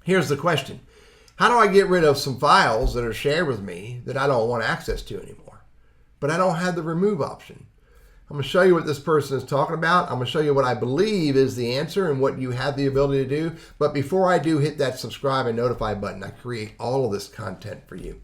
Here's the question. How do I get rid of some files that are shared with me that I don't want access to anymore? But I don't have the remove option. I'm going to show you what this person is talking about. I'm going to show you what I believe is the answer and what you have the ability to do. But before I do, hit that subscribe and notify button. I create all of this content for you.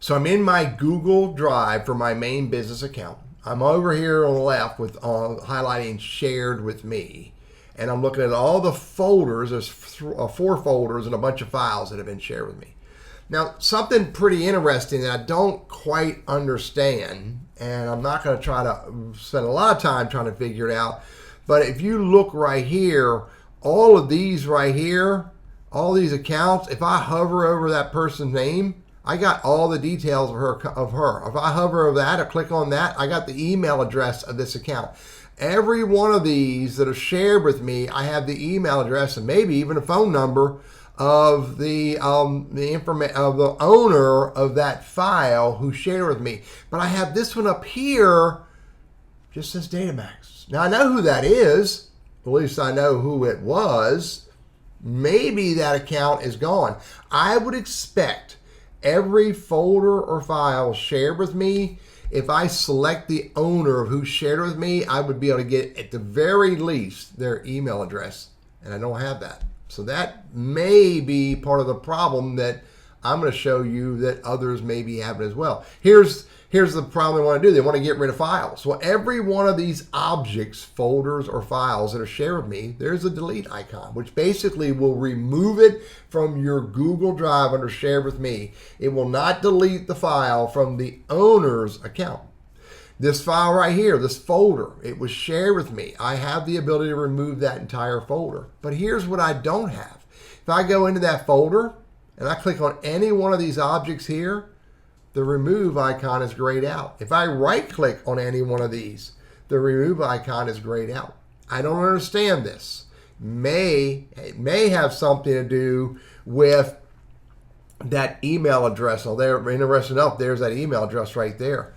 So I'm in my Google Drive for my main business account. I'm over here on the left with highlighting shared with me. And I'm looking at all the folders. There's 4 folders and a bunch of files that have been shared with me. Now, something pretty interesting that I don't quite understand, and I'm not going to try to spend a lot of time trying to figure it out, but if you look right here, all of these right here, all these accounts, if I hover over that person's name, I got all the details of her. If I hover over that or click on that, I got the email address of this account. Every one of these that are shared with me, I have the email address and maybe even a phone number of the information of the owner of that file who shared with me. But I have this one up here, just says Datamax. Now I know who that is. At least I know who it was. Maybe that account is gone. I would expect every folder or file shared with me, if I select the owner of who shared with me, I would be able to get at the very least their email address, and I don't have that. So that may be part of the problem that I'm going to show you that others may be having as well. Here's the problem they want to do. They want to get rid of files. Well, every one of these objects, folders, or files that are shared with me, there's a delete icon, which basically will remove it from your Google Drive under shared with me. It will not delete the file from the owner's account. This file right here, this folder, it was shared with me. I have the ability to remove that entire folder. But here's what I don't have. If I go into that folder and I click on any one of these objects here, the remove icon is grayed out. If I right click on any one of these, the remove icon is grayed out. I don't understand this. It may have something to do with that email address. Oh, they're interested enough. There's that email address right there.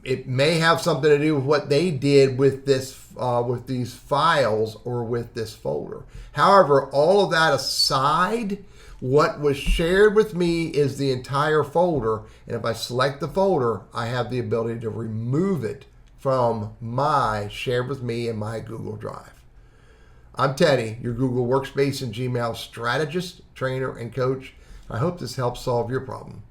It may have something to do with what they did with this, with these files or with this folder. However, all of that aside, what was shared with me is the entire folder, and if I select the folder, I have the ability to remove it from my shared with me in my Google Drive. I'm Teddy, your Google Workspace and Gmail strategist, trainer, and coach. I hope this helps solve your problem.